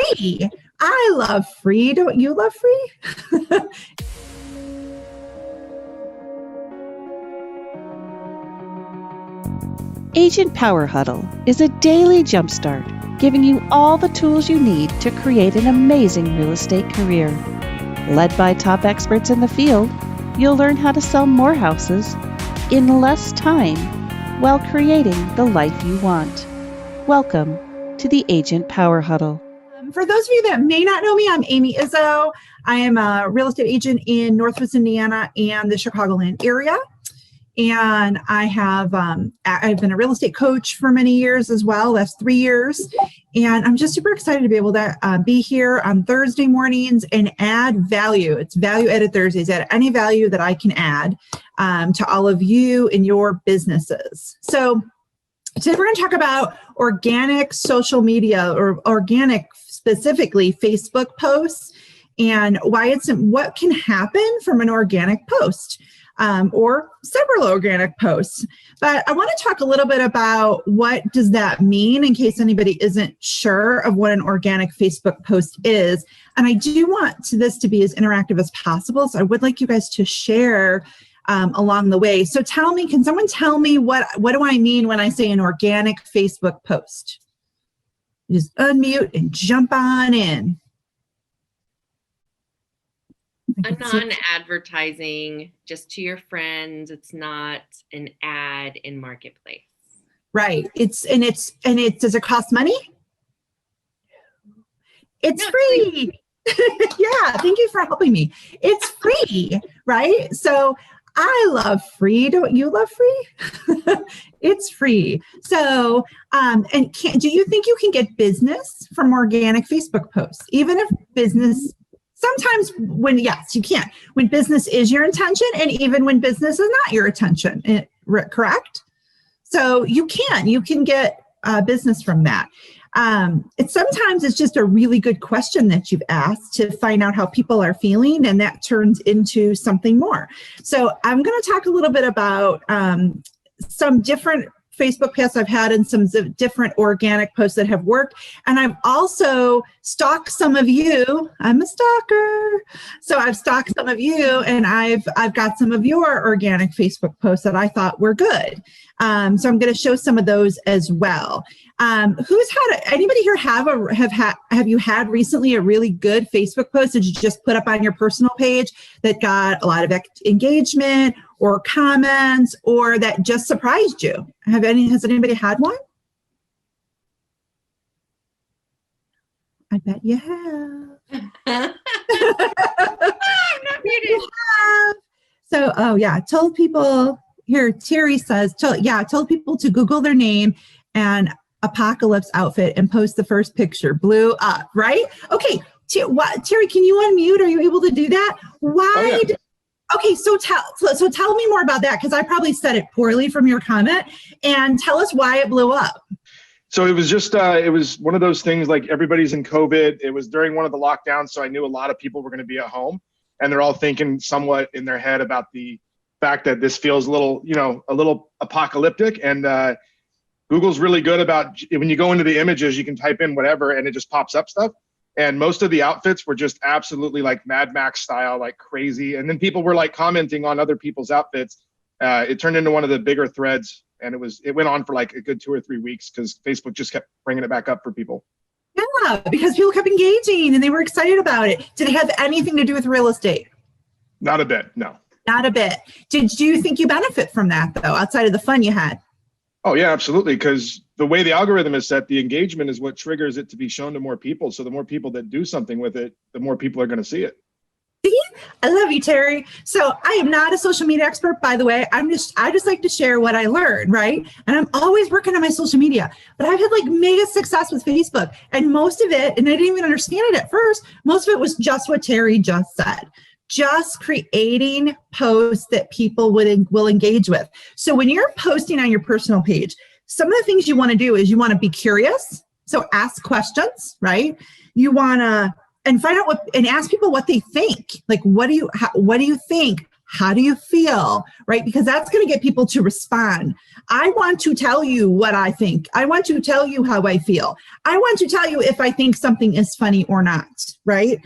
free. I love free. Don't you love free? Agent Power Huddle is a daily jumpstart, giving you all the tools you need to create an amazing real estate career. Led by top experts in the field, you'll learn how to sell more houses in less time while creating the life you want. Welcome to the Agent Power Huddle. For those of you that may not know me, I'm Amy Izzo. I am a real estate agent in Northwest Indiana and the Chicagoland area. And I've been a real estate coach for many years as well, last 3 years. And I'm just super excited to be able to be here on Thursday mornings and add value. It's Value Added Thursdays, add any value that I can add to all of you in your businesses. So today we're going to talk about organic social media, or organic, specifically Facebook posts, and what can happen from an organic post. Or several organic posts. But I want to talk a little bit about what does that mean in case anybody isn't sure of what an organic Facebook post is. And I do want this to be as interactive as possible. So I would like you guys to share along the way. So can someone tell me what do I mean when I say an organic Facebook post? Just unmute and jump on in. A non-advertising, just to your friends. It's not an ad in marketplace. Right. Does it cost money? It's free. Yeah. Thank you for helping me. It's free, right? So I love free. Don't you love free? It's free. So, do you think you can get business from organic Facebook posts? Even if business, sometimes yes, you can. When business is your intention, and even when business is not your intention, correct? So you can get business from that. Sometimes it's just a really good question that you've asked to find out how people are feeling, and that turns into something more. So I'm going to talk a little bit about some different Facebook posts I've had and some different organic posts that have worked. And I've also stalked some of you. I'm a stalker. So I've stalked some of you, and I've got some of your organic Facebook posts that I thought were good. So I'm going to show some of those as well. Anybody here have you had recently a really good Facebook post that you just put up on your personal page that got a lot of engagement or comments, or that just surprised you? Has anybody had one? I bet you have. I'm not muted. So, told people here, Terry says, told people to Google their name and apocalypse outfit and post the first picture. Blew up, right? Okay, Terry, can you unmute? Are you able to do that? Why? Oh, yeah. Okay, so tell me more about that, because I probably said it poorly from your comment, and tell us why it blew up. So it was just, it was one of those things, like everybody's in COVID. It was during one of the lockdowns, so I knew a lot of people were going to be at home, and they're all thinking somewhat in their head about the fact that this feels a little apocalyptic. And Google's really good about, when you go into the images, you can type in whatever, and it just pops up stuff. And most of the outfits were just absolutely like Mad Max style, like crazy. And then people were like commenting on other people's outfits. It turned into one of the bigger threads, and it went on for like a good 2 or 3 weeks because Facebook just kept bringing it back up for people. Yeah, because people kept engaging and they were excited about it. Did it have anything to do with real estate? Not a bit, no. Not a bit. Did you think you benefit from that, though, outside of the fun you had? Oh, yeah, absolutely. Because the way the algorithm is set, the engagement is what triggers it to be shown to more people. So the more people that do something with it, the more people are going to see it. See? I love you, Terry. So I am not a social media expert, by the way. I just like to share what I learned, right? And I'm always working on my social media. But I've had like mega success with Facebook. And most of it, and I didn't even understand it at first, most of it was just what Terry just said. Just creating posts that people will engage with. So when you're posting on your personal page, some of the things you want to do is you want to be curious. So ask questions, right? You want to, and find out and ask people what they think. Like, what do you think? how do you feel, right? Because that's going to get people to respond. I want to tell you what I think. I want to tell you how I feel. I want to tell you if I think something is funny or not, right?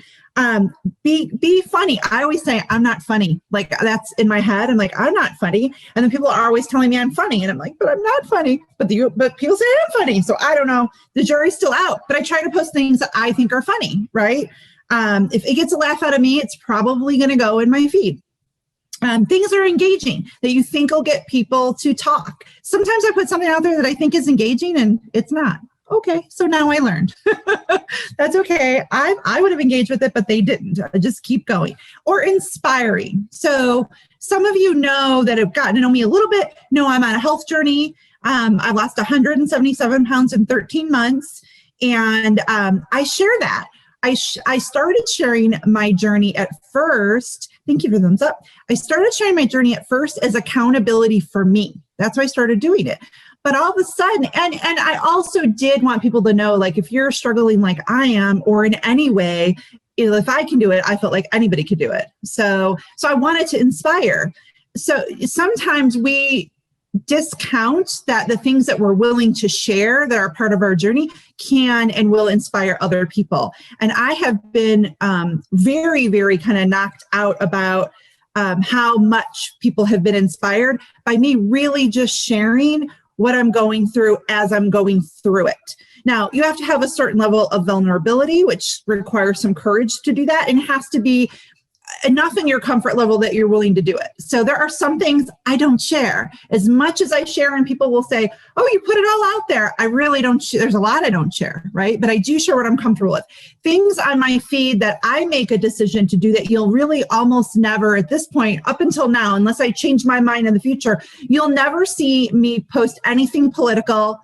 Be funny. I always say I'm not funny. Like that's in my head. I'm like, I'm not funny. And then people are always telling me I'm funny. And I'm like, but I'm not funny. But people say I'm funny. So I don't know. The jury's still out. But I try to post things that I think are funny, right? If it gets a laugh out of me, it's probably going to go in my feed. Things that are engaging that you think will get people to talk. Sometimes I put something out there that I think is engaging and it's not. Okay, so now I learned. That's okay. I would have engaged with it, but they didn't. I just keep going. Or inspiring. So some of you know that have gotten to know me a little bit, know I'm on a health journey. I lost 177 pounds in 13 months. And I share that. I started sharing my journey at first. Thank you for the thumbs up. I started sharing my journey at first as accountability for me. That's why I started doing it. But all of a sudden, and I also did want people to know, like, if you're struggling like I am, or in any way, if I can do it, I felt like anybody could do it. So I wanted to inspire. So sometimes we discount that the things that we're willing to share that are part of our journey can and will inspire other people. And I have been very, very kind of knocked out about how much people have been inspired by me really just sharing what I'm going through as I'm going through it. Now, you have to have a certain level of vulnerability, which requires some courage to do that, and it has to be enough in your comfort level that you're willing to do it. So there are some things I don't share. As much as I share, and people will say, oh, you put it all out there. I really don't there's a lot I don't share, right? But I do share what I'm comfortable with. Things on my feed that I make a decision to do that you'll really almost never, at this point, up until now, unless I change my mind in the future, you'll never see me post anything political.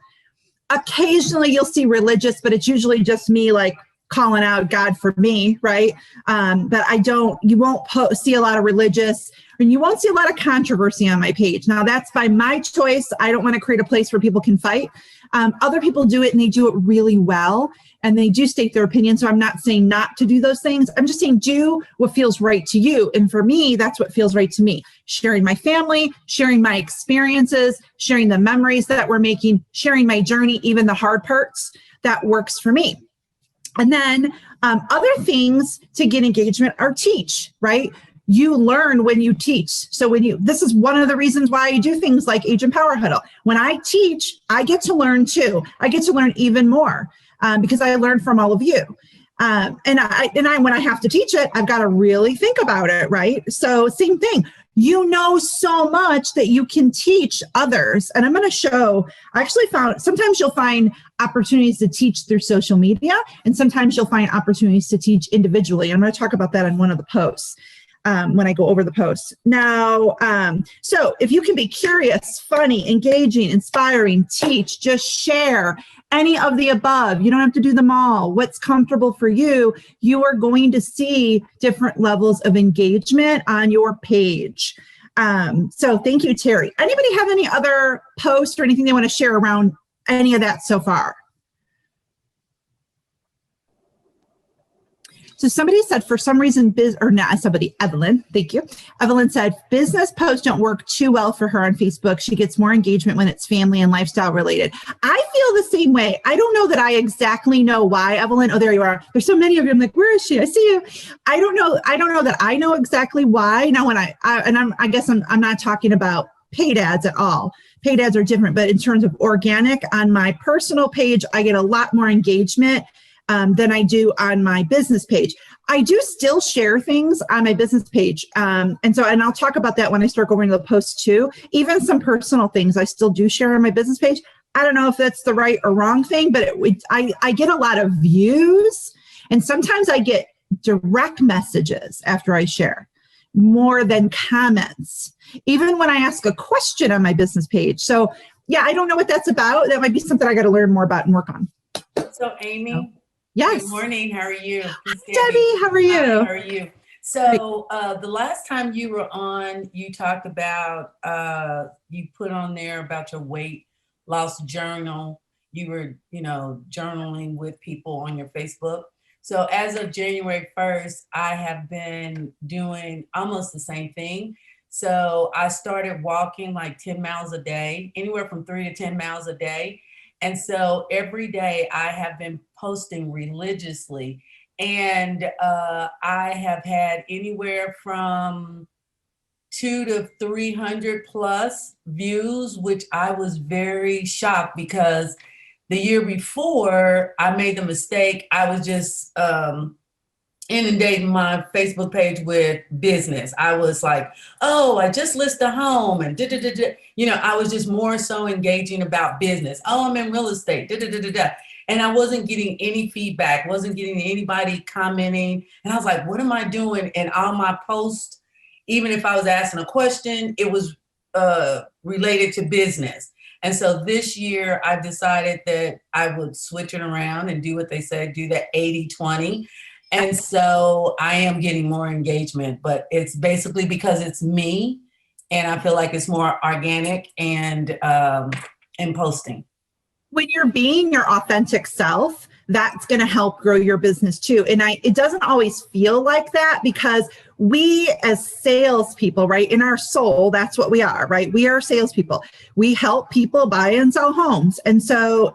Occasionally you'll see religious, but it's usually just me like calling out God for me, right? But you won't see a lot of religious, and you won't see a lot of controversy on my page. Now that's by my choice. I don't want to create a place where people can fight. Other people do it and they do it really well, and they do state their opinion. So I'm not saying not to do those things. I'm just saying do what feels right to you. And for me, that's what feels right to me. Sharing my family, sharing my experiences, sharing the memories that we're making, sharing my journey, even the hard parts, that works for me. And then other things to get engagement are teach, right? You learn when you teach. So this is one of the reasons why I do things like Agent Power Huddle. When I teach, I get to learn too. I get to learn even more because I learn from all of you. And when I have to teach it, I've got to really think about it, right? So same thing. You know so much that you can teach others. And I'm going to show, I actually found, sometimes you'll find opportunities to teach through social media, and sometimes you'll find opportunities to teach individually. I'm going to talk about that in one of the posts when I go over the posts. Now, so if you can be curious, funny, engaging, inspiring, teach, just share any of the above. You don't have to do them all. What's comfortable for you, you are going to see different levels of engagement on your page. So thank you, Terry. Anybody have any other posts or anything they want to share around any of that so far? So somebody said for some reason, Evelyn, thank you. Evelyn said business posts don't work too well for her on Facebook. She gets more engagement when it's family and lifestyle related. I feel the same way. I don't know that I exactly know why, Evelyn. Oh, there you are. There's so many of you. I'm like, where is she? I see you. I don't know that I know exactly why. Now, when I guess I'm not talking about paid ads at all. Paid ads are different, but in terms of organic, on my personal page, I get a lot more engagement than I do on my business page. I do still share things on my business page. And I'll talk about that when I start going to the posts too. Even some personal things I still do share on my business page. I don't know if that's the right or wrong thing, but I get a lot of views, and sometimes I get direct messages after I share more than comments, even when I ask a question on my business page. So yeah, I don't know what that's about. That might be something I got to learn more about and work on. So Amy, yes. Good morning. How are you? Debbie, how are you? Hi, how are you? So the last time you were on, you talked about, you put on there about your weight loss journal. You were, journaling with people on your Facebook. So as of January 1st, I have been doing almost the same thing. So I started walking like 10 miles a day, anywhere from 3 to 10 miles a day. And so every day I have been posting religiously. And I have had anywhere from 200 to 300 plus views, which I was very shocked because the year before I made the mistake, I was just inundating my Facebook page with business. I was like, oh, I just listed a home and you know, I was just more so engaging about business. Oh, I'm in real estate, And I wasn't getting any feedback, wasn't getting anybody commenting. And I was like, what am I doing? And all my posts, even if I was asking a question, it was related to business. And so this year I decided that I would switch it around and do what they said, do that 80-20. And so I am getting more engagement, but it's basically because it's me and I feel like it's more organic and posting. When you're being your authentic self, that's going to help grow your business too. And it doesn't always feel like that because we as salespeople, right, in our soul, that's what we are, right? We are salespeople. We help people buy and sell homes. And so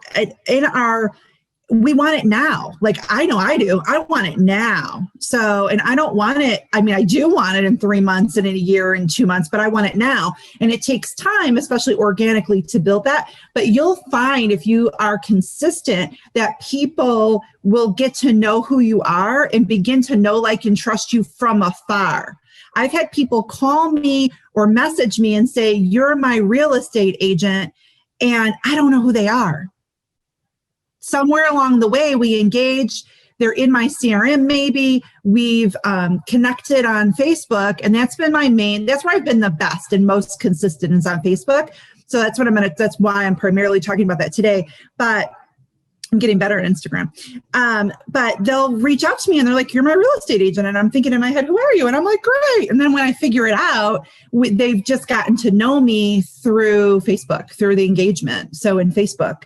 we want it now. Like I know I do. I want it now. So, and I don't want it. I mean, I do want it in 3 months and in a year and 2 months, but I want it now. And it takes time, especially organically, to build that. But you'll find if you are consistent that people will get to know who you are and begin to know, like, and trust you from afar. I've had people call me or message me and say, you're my real estate agent, and I don't know who they are. Somewhere along the way, we engaged. They're in my CRM, maybe. We've connected on Facebook, and that's been that's where I've been the best and most consistent is on Facebook. So that's why I'm primarily talking about that today. But I'm getting better at Instagram. But they'll reach out to me and they're like, you're my real estate agent. And I'm thinking in my head, who are you? And I'm like, great. And then when I figure it out, they've just gotten to know me through Facebook, through the engagement. So in Facebook,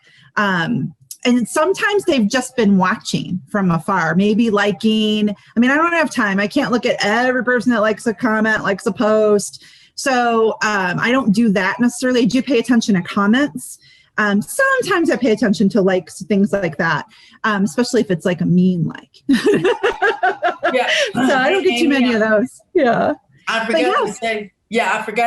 and sometimes they've just been watching from afar, maybe liking. I mean, I don't have time. I can't look at every person that likes a comment, likes a post. So I don't do that necessarily. I do pay attention to comments. Sometimes I pay attention to likes, things like that, especially if it's like a mean like. Yeah. So I don't get too many of those. Yeah. I forgot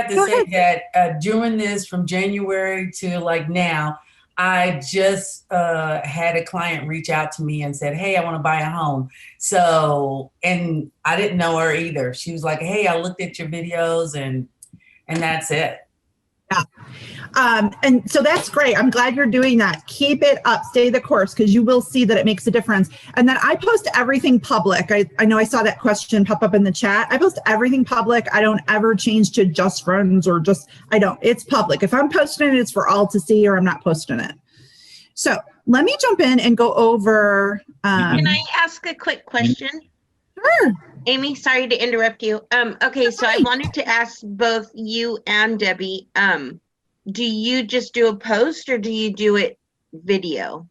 to say that during this from January to like now, I just had a client reach out to me and said, hey, I want to buy a home. So, and I didn't know her either. She was like, hey, I looked at your videos and that's it. Yeah. And so that's great. I'm glad you're doing that. Keep it up, stay the course, because you will see that it makes a difference. And then I post everything public. I know I saw that question pop up in the chat. I post everything public. I don't ever change to just friends or it's public. If I'm posting it, it's for all to see, or I'm not posting it. So let me jump in and go over. Can I ask a quick question? Sure. Amy, sorry to interrupt you. Okay, so I wanted to ask both you and Debbie, do you just do a post or do you do it video?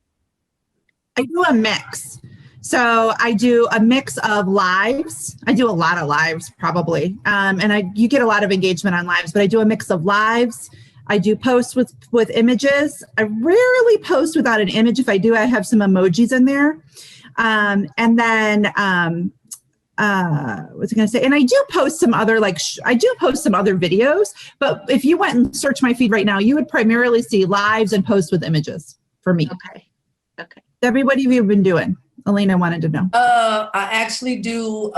I do a mix. So I do a mix of lives. I do a lot of lives probably. And you get a lot of engagement on lives, but I do a mix of lives. I do posts with images. I rarely post without an image. If I do, I have some emojis in there. And then, what's I going to say? And I do post some other, videos, but if you went and searched my feed right now, you would primarily see lives and posts with images for me. Okay. Debbie, what have you been doing? Elena wanted to know. I actually do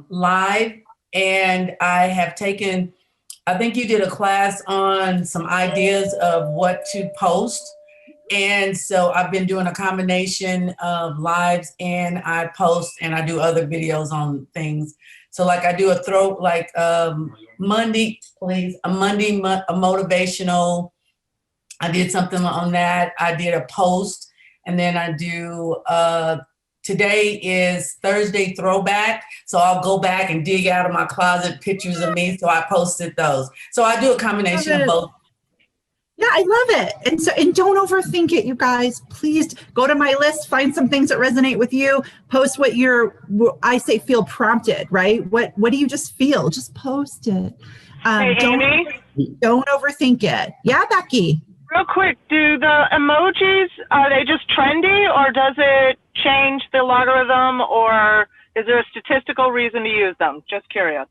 live, and I have taken, I think you did a class on some ideas of what to post. And so I've been doing a combination of lives, and I post and I do other videos on things. So like I do Monday, a motivational. I did something on that. I did a post, and then I do, today is Thursday throwback. So I'll go back and dig out of my closet pictures of me. So I posted those. So I do a combination of both. Yeah, I love it. And don't overthink it, you guys. Please go to my list, find some things that resonate with you, post what I say feel prompted, right? What do you just feel? Just post it. Hey, Amy? Don't overthink it. Yeah, Becky. Real quick, do the emojis, are they just trendy, or does it change the logarithm, or is there a statistical reason to use them? Just curious.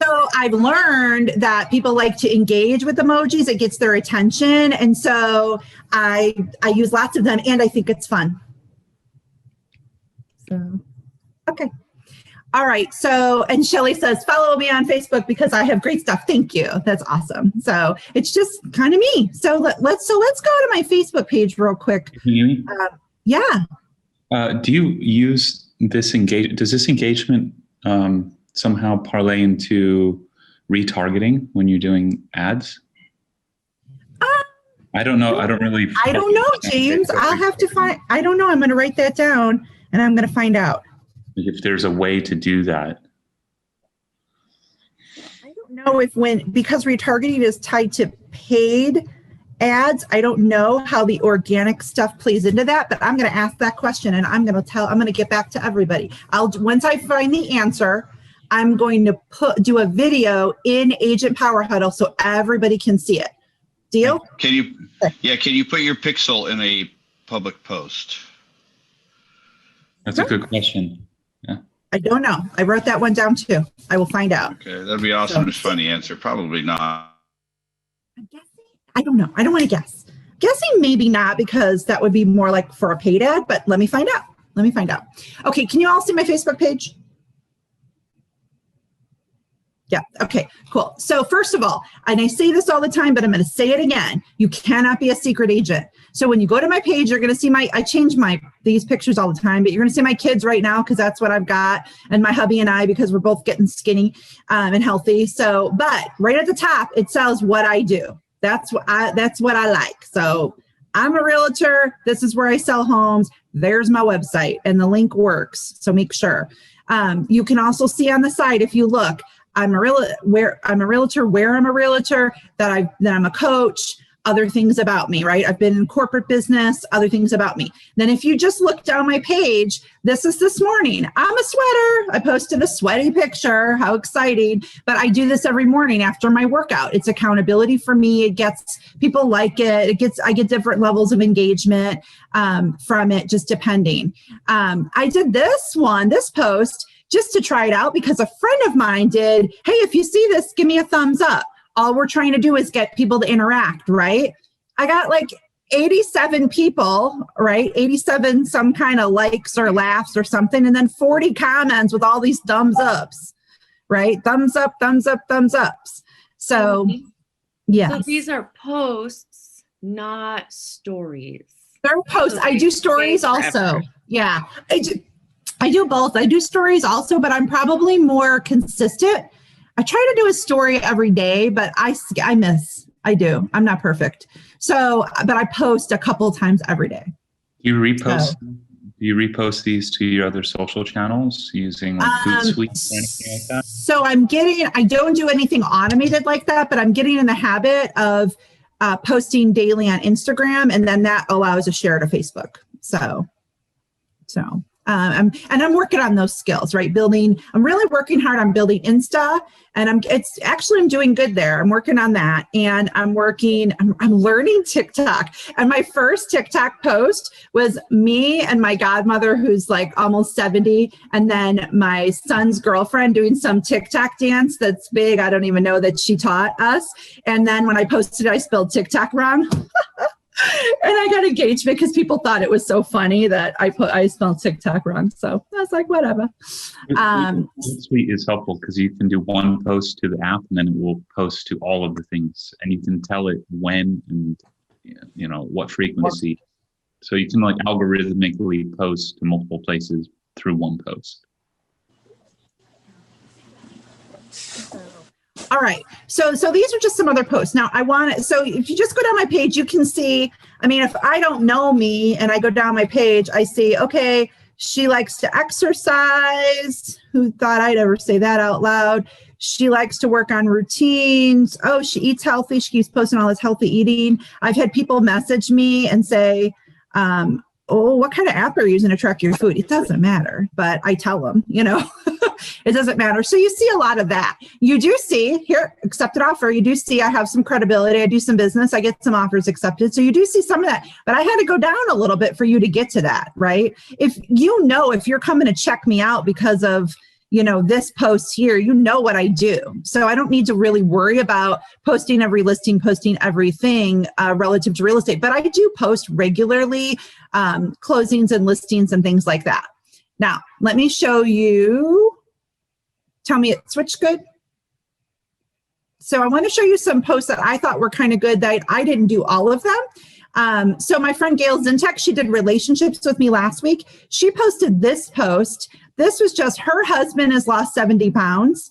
So I've learned that people like to engage with emojis. It gets their attention. And so I use lots of them, and I think it's fun. So, okay. All right. So, and Shelly says, follow me on Facebook because I have great stuff. Thank you. That's awesome. So it's just kind of me. So let's go to my Facebook page real quick. Amy? Yeah. Do you use this does this engagement somehow parlay into retargeting when you're doing ads? I don't know. I don't know, James. I'll have to find, I don't know. I'm going to write that down and I'm going to find out. If there's a way to do that. I don't know because retargeting is tied to paid ads, I don't know how the organic stuff plays into that, but I'm going to ask that question and I'm going to get back to everybody. Once I find the answer, I'm going to do a video in Agent Power Huddle so everybody can see it. Deal? Can you put your pixel in a public post? That's a good question. Yeah. I don't know. I wrote that one down too. I will find out. Okay, that'd be awesome to find the answer. Probably not. I'm guessing. I don't know. I don't want to guess. Guessing maybe not, because that would be more like for a paid ad, but let me find out. Okay, can you all see my Facebook page? Yeah, okay, cool. So first of all, and I say this all the time, but I'm going to say it again. You cannot be a secret agent. So when you go to my page, you're going to see I change these pictures all the time, but you're going to see my kids right now because that's what I've got, and my hubby and I because we're both getting skinny and healthy. So, but right at the top, it says what I do. That's what I like. So I'm a realtor. This is where I sell homes. There's my website, and the link works. So make sure. You can also see on the side, if you look, I'm a realtor, where I'm a realtor, that I'm a coach, other things about me, right? I've been in corporate business, other things about me. Then if you just look down my page, this is this morning. I'm a sweater. I posted a sweaty picture. How exciting. But I do this every morning after my workout. It's accountability for me. People like it. I get different levels of engagement from it, just depending. I did this post just to try it out because a friend of mine did. Hey, if you see this, give me a thumbs up. All we're trying to do is get people to interact, right? I got like 87 people, right? 87 some kind of likes or laughs or something, and then 40 comments with all these thumbs ups, right? Thumbs up, thumbs up, thumbs ups. So, yeah. So these are posts, not stories. They're posts. I do stories also. Yeah, I do both. I do stories also, but I'm probably more consistent. I try to do a story every day, but I miss. I do. I'm not perfect. So, but I post a couple of times every day. Do you repost these to your other social channels using like Hootsuite or anything like that? So I don't do anything automated like that, but I'm getting in the habit of posting daily on Instagram, and then that allows a share to Facebook. So. I'm working on those skills, right? I'm really working hard on building Insta, and I'm doing good there. I'm working on that, and I'm learning TikTok. And my first TikTok post was me and my godmother, who's like almost 70, and then my son's girlfriend doing some TikTok dance that's big. I don't even know that she taught us. And then when I posted it, I spelled TikTok wrong. And I got engagement because people thought it was so funny that I spelled TikTok wrong. So I was like, whatever. Hootsuite is helpful because you can do one post to the app, and then it will post to all of the things, and you can tell it when and what frequency. So you can like algorithmically post to multiple places through one post. All right. So these are just some other posts. Now so if you just go down my page, you can see, if I don't know me and I go down my page, I see, okay, She likes to exercise. Who thought I'd ever say that out loud? She likes to work on routines. Oh, she eats healthy. She keeps posting all this healthy eating. I've had people message me and say, oh, what kind of app are you using to track your food? It doesn't matter, but I tell them, it doesn't matter. So you see a lot of that. You do see here, accepted offer. You do see I have some credibility. I do some business. I get some offers accepted. So you do see some of that, but I had to go down a little bit for you to get to that, right? If you're coming to check me out because of, this post here, what I do. So I don't need to really worry about posting every listing, posting everything relative to real estate, but I do post regularly closings and listings and things like that. Now, let me show you. Tell me it switched good. So I want to show you some posts that I thought were kind of good that I didn't do all of them. So my friend Gail Zintek, she did relationships with me last week. She posted this post. This was just her husband has lost 70 pounds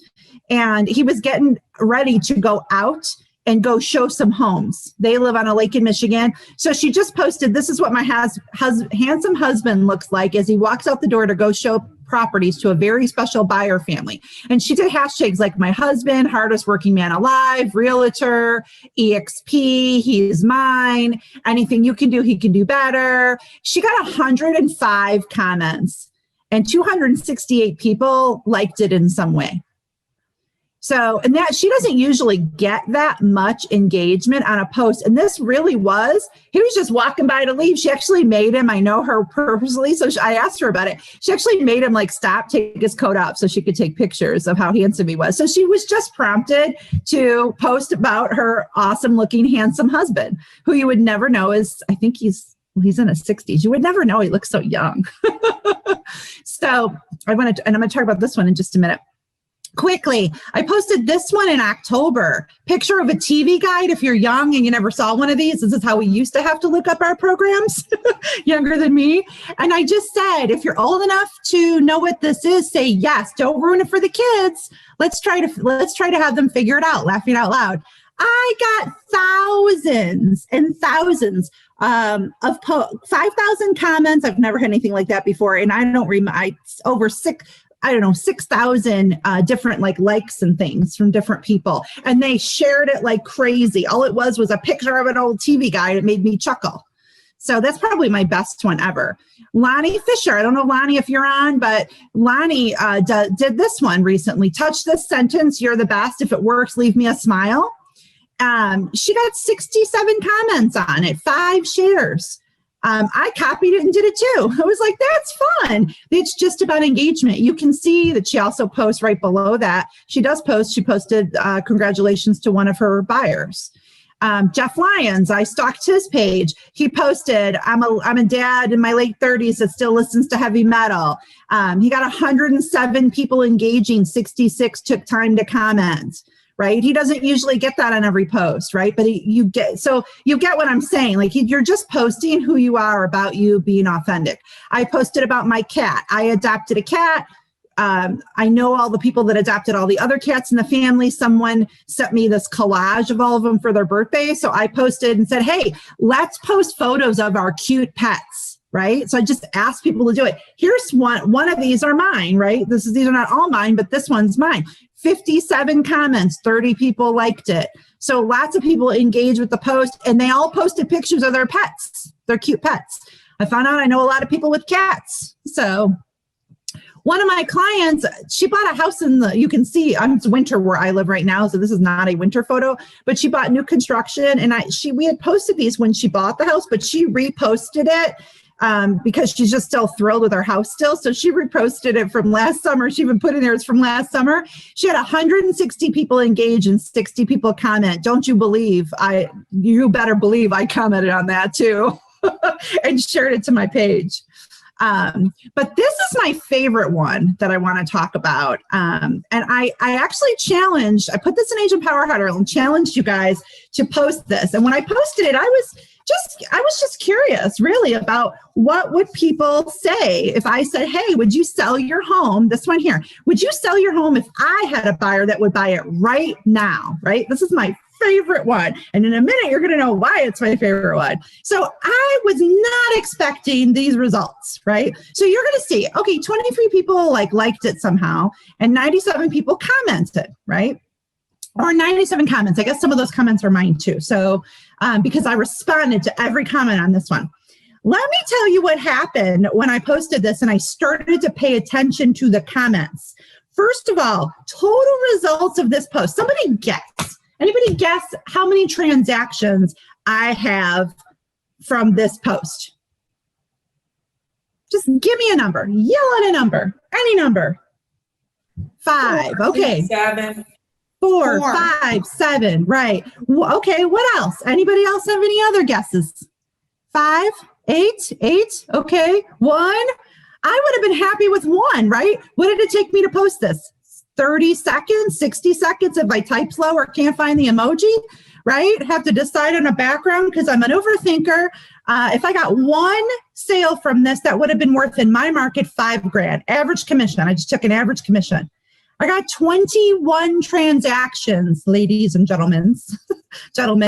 and he was getting ready to go out and go show some homes. They live on a lake in Michigan. So she just posted, this is what my handsome husband looks like as he walks out the door to go show properties to a very special buyer family. And she did hashtags like my husband, hardest working man alive, realtor, EXP, he's mine, anything you can do, he can do better. She got 105 comments and 268 people liked it in some way. So, and that she doesn't usually get that much engagement on a post. And this really he was just walking by to leave. She actually made him, I know her purposely. So I asked her about it. She actually made him stop, take his coat off so she could take pictures of how handsome he was. So she was just prompted to post about her awesome looking, handsome husband, who you would never know is, I think he's in his 60s. You would never know he looks so young. So I'm going to talk about this one in just a minute. Quickly, I posted this one in October. Picture of a TV guide. If you're young and you never saw one of these, this is how we used to have to look up our programs, younger than me. And I just said, if you're old enough to know what this is, say yes. Don't ruin it for the kids. Let's try to have them figure it out, laughing out loud. I got thousands and thousands of 5,000 comments. I've never had anything like that before. And I don't remember, over 6,000 different likes and things from different people. And they shared it like crazy. All it was a picture of an old TV guide. It made me chuckle. So that's probably my best one ever. Lonnie Fisher, I don't know, Lonnie, if you're on, but Lonnie did this one recently. Touch this sentence, you're the best. If it works, leave me a smile. She got 67 comments on it, 5 shares. I copied it and did it too. I was like, that's fun. It's just about engagement. You can see that she also posts right below that. She posted congratulations to one of her buyers. Jeff Lyons, I stalked his page. He posted, I'm a dad in my late 30s that still listens to heavy metal. He got 107 people engaging, 66 took time to comment. Right? He doesn't usually get that on every post, right? But you get what I'm saying. You're just posting who you are about you being authentic. I posted about my cat. I adopted a cat. I know all the people that adopted all the other cats in the family. Someone sent me this collage of all of them for their birthday. So I posted and said, hey, let's post photos of our cute pets. Right? So I just asked people to do it. Here's one of these are mine, right? These are not all mine, but this one's mine. 57 comments, 30 people liked it. So lots of people engaged with the post and they all posted pictures of their pets, their cute pets. I found out I know a lot of people with cats. So one of my clients, she bought a house you can see it's winter where I live right now. So this is not a winter photo, but she bought new construction and we had posted these when she bought the house, but she reposted it. Because she's just still thrilled with her house still. So she reposted it from last summer. She even put in there, it's from last summer. She had 160 people engage and 60 people comment. Don't you believe you better believe I commented on that too and shared it to my page. But this is my favorite one that I want to talk about. And I actually I put this in Agent Power Huddle and challenged you guys to post this. And when I posted it, I was just curious really about what would people say if I said, hey, would you sell your home? This one here. Would you sell your home if I had a buyer that would buy it right now, right? This is my favorite one. And in a minute, you're going to know why it's my favorite one. So I was not expecting these results, right? So you're going to see, okay, 23 people liked it somehow, and 97 people commented, right? Or 97 comments. I guess some of those comments are mine too. So because I responded to every comment on this one. Let me tell you what happened when I posted this and I started to pay attention to the comments. First of all, total results of this post. Somebody guess. Anybody guess how many transactions I have from this post? Just give me a number. Yell at a number. Any number. 5. Okay. 7. 4, 5, 7. Right. Okay. What else? Anybody else have any other guesses? 5, 8. Okay. 1. I would have been happy with 1, right? What did it take me to post this? 30 seconds, 60 seconds if I type slow or can't find the emoji, right? Have to decide on a background because I'm an overthinker. If I got 1 sale from this, that would have been worth in my market $5,000. Average commission. I just took an average commission. I got 21 transactions, ladies and gentlemen,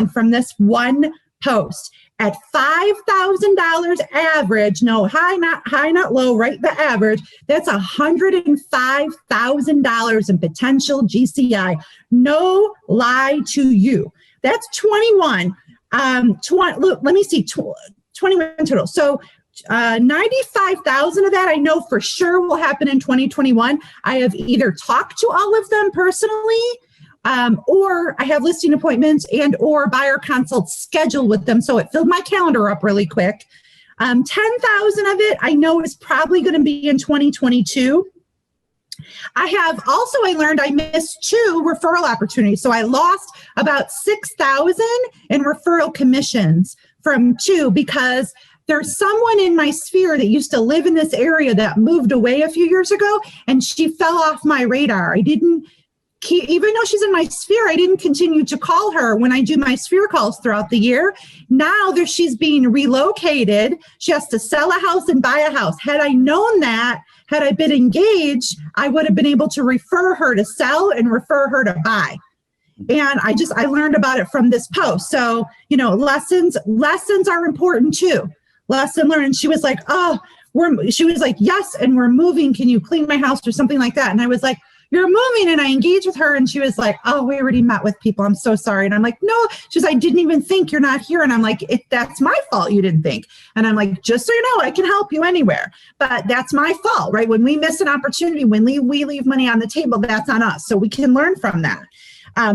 from this one post at $5,000 average. No, high, not low, right? The average. That's $105,000 in potential GCI. No lie to you. That's 21. Look, let me see, 21 total. So 95,000 of that I know for sure will happen in 2021. I have either talked to all of them personally, or I have listing appointments and or buyer consults scheduled with them. So it filled my calendar up really quick. 10,000 of it I know is probably going to be in 2022. I learned I missed 2 referral opportunities. So I lost about 6,000 in referral commissions from 2 because there's someone in my sphere that used to live in this area that moved away a few years ago, and she fell off my radar. I didn't even though she's in my sphere, I didn't continue to call her when I do my sphere calls throughout the year. Now that she's being relocated, she has to sell a house and buy a house. Had I known that, had I been engaged, I would have been able to refer her to sell and refer her to buy. And I learned about it from this post. So, lessons are important too. Lesson learned. She was like, yes, and we're moving. Can you clean my house or something like that? And I was like, you're moving. And I engaged with her and she was like, oh, we already met with people. I'm so sorry. And I'm like, no, she's, I didn't even think you're not here. And I'm like, that's my fault. You didn't think. And I'm like, just so you know, I can help you anywhere, but that's my fault, right? When we miss an opportunity, when we leave money on the table, that's on us. So we can learn from that.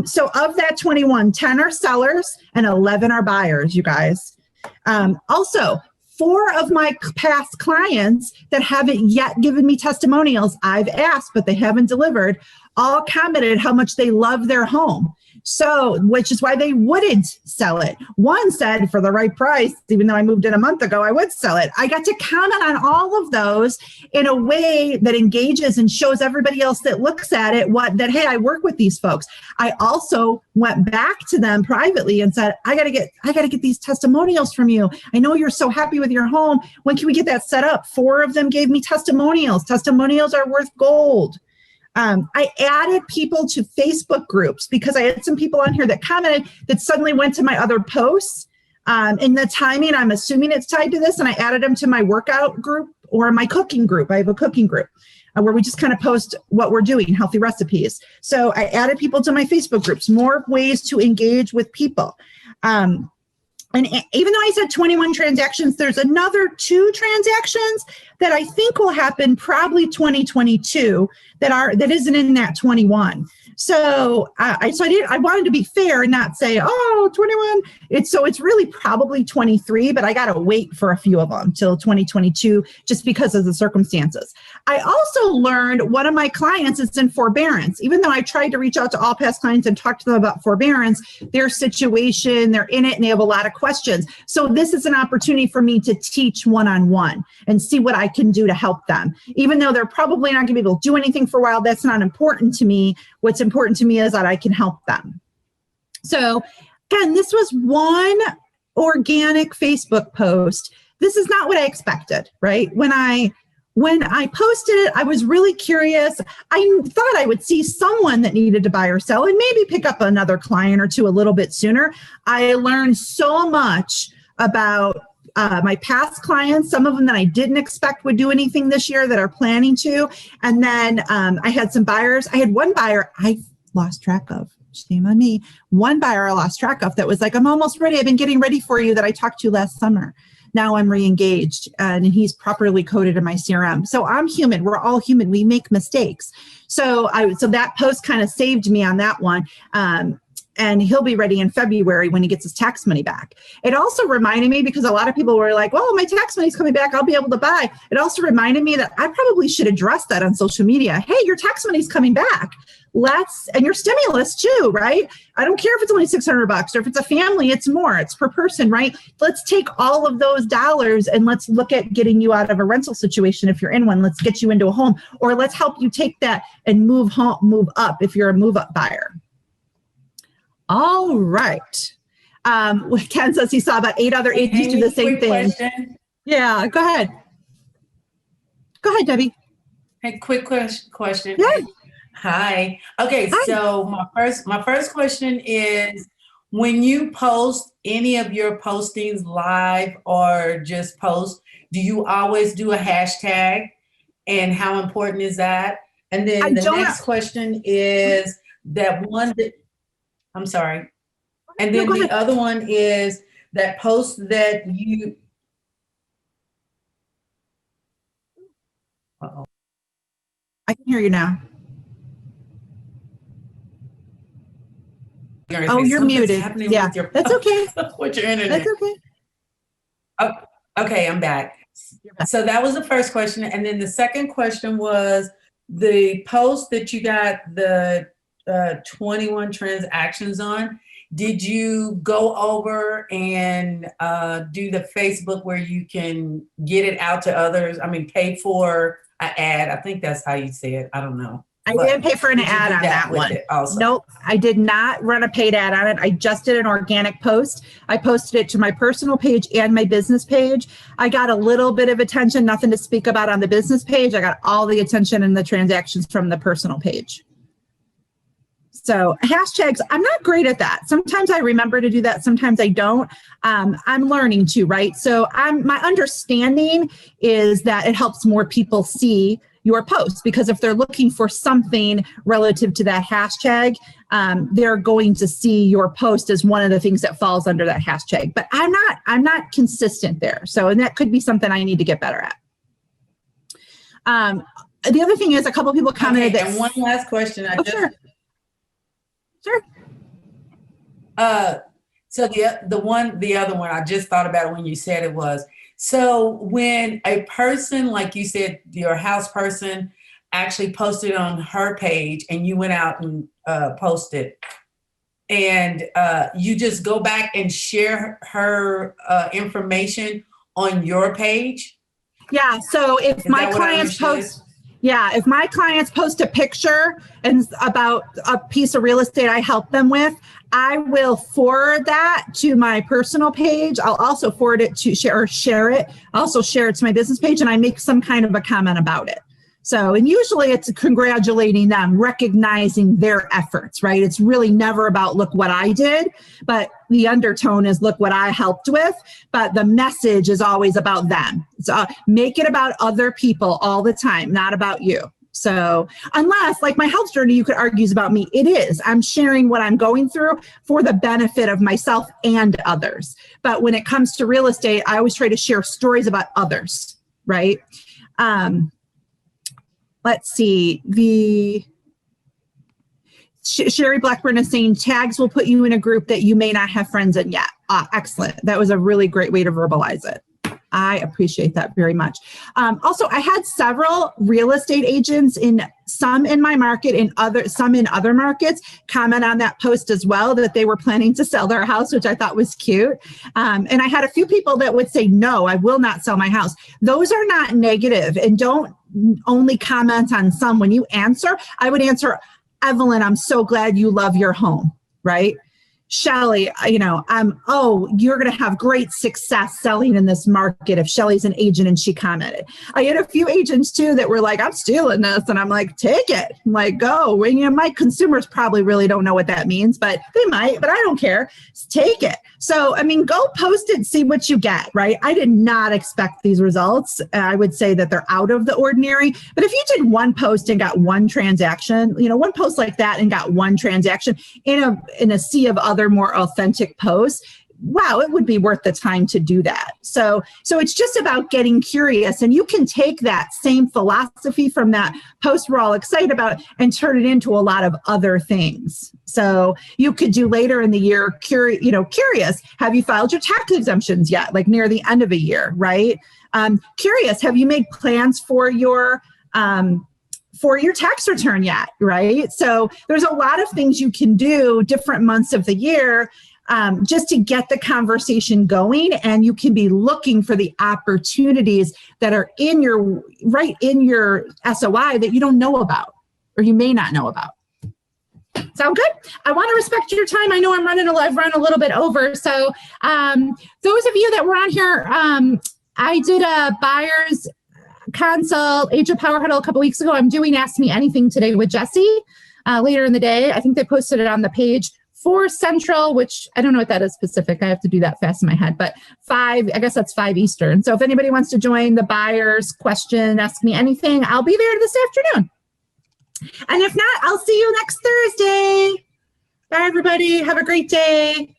So of that 21, 10 are sellers and 11 are buyers, you guys. Also, 4 of my past clients that haven't yet given me testimonials, I've asked, but they haven't delivered, all commented how much they love their home. So, which is why they wouldn't sell it. One said for the right price, even though I moved in a month ago, I would sell it. I got to comment on all of those in a way that engages and shows everybody else that looks at it hey, I work with these folks. I also went back to them privately and said, I gotta get these testimonials from you. I know you're so happy with your home. When can we get that set up? 4 of them gave me testimonials. Testimonials are worth gold. I added people to Facebook groups because I had some people on here that commented that suddenly went to my other posts. In the timing, I'm assuming it's tied to this, and I added them to my workout group or my cooking group. I have a cooking group where we just kind of post what we're doing, healthy recipes. So I added people to my Facebook groups, more ways to engage with people. And even though I said 21 transactions, there's another 2 transactions that I think will happen probably 2022 that isn't in that 21. So I wanted to be fair and not say, 21. It's really probably 23, but I got to wait for a few of them till 2022 just because of the circumstances. I also learned one of my clients is in forbearance. Even though I tried to reach out to all past clients and talk to them about forbearance, their situation, they're in it and they have a lot of questions. So this is an opportunity for me to teach one-on-one and see what I can do to help them. Even though they're probably not going to be able to do anything for a while, that's not important to me. What's important to me is that I can help them. So again, this was one organic Facebook post. This is not what I expected, right? When I when I posted it, I was really curious. I thought I would see someone that needed to buy or sell and maybe pick up another client or two a little bit sooner. I learned so much about my past clients, some of them that I didn't expect would do anything this year that are planning to. And then I had some buyers. I had one buyer I lost track of. Shame on me. One buyer I lost track of that was like, I'm almost ready. I've been getting ready for you that I talked to last summer. Now I'm re-engaged and he's properly coded in my CRM. So I'm human. We're all human. We make mistakes. So that post kind of saved me on that one. And he'll be ready in February when he gets his tax money back. It also reminded me, because a lot of people were like, well, my tax money's coming back, I'll be able to buy. It also reminded me that I probably should address that on social media. Hey, your tax money's coming back. And your stimulus too, right? I don't care if it's only $600 or if it's a family, it's more, it's per person, right? Let's take all of those dollars and let's look at getting you out of a rental situation. If you're in one, let's get you into a home, or let's help you take that and move up if you're a move up buyer. All right. Ken says he saw about 8 other agents do the same thing. Question. Yeah, go ahead. Go ahead, Debbie. Hey, quick question. Yeah. Hi. Okay, Hi. So my first question is, when you post any of your postings live or just post, do you always do a hashtag? And how important is that? And then the next question is that one that, I'm sorry. And then the other one is that post that you, uh-oh. I can hear you now. Oh, you're muted. Yeah, that's okay. With your internet. That's okay. Oh, okay, I'm back. So that was the first question. And then the second question was the post that you got the 21 transactions on. Did you go over and do the Facebook where you can get it out to others? I mean, pay for an ad. I think that's how you say it. I don't know. I didn't pay for an ad on that one. Nope, I did not run a paid ad on it. I just did an organic post. I posted it to my personal page and my business page. I got a little bit of attention, nothing to speak about on the business page. I got all the attention and the transactions from the personal page. So hashtags, I'm not great at that. Sometimes I remember to do that. Sometimes I don't. I'm learning to, right? So my understanding is that it helps more people see your post, because if they're looking for something relative to that hashtag, they're going to see your post as one of the things that falls under that hashtag. But I'm not consistent there. So, and that could be something I need to get better at. The other thing is, a couple of people commented that. And one last question. Sure. So the other one, I just thought about it when you said it was, so when a person, like you said, your house person actually posted on her page and you went out and posted, and you just go back and share her information on your page? Yeah, so if my clients post... Yeah, if my clients post a picture and about a piece of real estate I help them with, I will forward that to my personal page. I'll also forward it to share it. I'll also share it to my business page, and I make some kind of a comment about it. So, and usually it's congratulating them, recognizing their efforts, right? It's really never about, look what I did, but the undertone is, look what I helped with, but the message is always about them. So make it about other people all the time, not about you. So unless, like my health journey, you could argue is about me. It is. I'm sharing what I'm going through for the benefit of myself and others. But when it comes to real estate, I always try to share stories about others, right? Let's see. Sherry Blackburn is saying tags will put you in a group that you may not have friends in yet. Excellent. That was a really great way to verbalize it. I appreciate that very much. Also, I had several real estate agents, some in my market and some in other markets, comment on that post as well, that they were planning to sell their house, which I thought was cute. And I had a few people that would say, no, I will not sell my house. Those are not negative, and don't only comment on some. When you answer, I would answer, Evelyn, I'm so glad you love your home, right? Shelly, you're going to have great success selling in this market if Shelly's an agent and she commented. I had a few agents too that were like, I'm stealing this. And I'm like, take it. I'm like, go. And, my consumers probably really don't know what that means, but they might, but I don't care. Take it. So, go post it, see what you get, right? I did not expect these results. I would say that they're out of the ordinary, but if you did one post and got one transaction, one post like that and got one transaction in a sea of other more authentic posts, wow, it would be worth the time to do that. So it's just about getting curious, and you can take that same philosophy from that post we're all excited about and turn it into a lot of other things. So you could do later in the year, curious, have you filed your tax exemptions yet? Like near the end of a year, right? Curious, have you made plans for your tax return yet, right? So there's a lot of things you can do different months of the year just to get the conversation going, and you can be looking for the opportunities that are in your SOI that you don't know about or you may not know about. Sound good? I want to respect your time. I know I've run a little bit over. So those of you that were on here, I did a buyer's consult, Agent Power Huddle a couple weeks ago. I'm doing Ask Me Anything today with Jesse later in the day. I think they posted it on the page. 4 Central, which I don't know what that is specific. I have to do that fast in my head, but 5, I guess that's 5 Eastern. So if anybody wants to join the buyer's question, Ask Me Anything, I'll be there this afternoon. And if not, I'll see you next Thursday. Bye, everybody. Have a great day.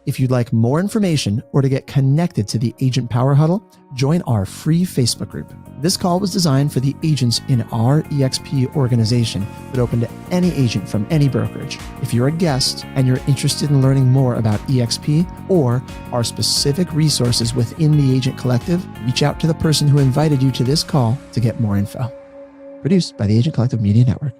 If you'd like more information or to get connected to the Agent Power Huddle, join our free Facebook group. This call was designed for the agents in our EXP organization, but open to any agent from any brokerage. If you're a guest and you're interested in learning more about EXP or our specific resources within the Agent Collective, reach out to the person who invited you to this call to get more info. Produced by the Agent Collective Media Network.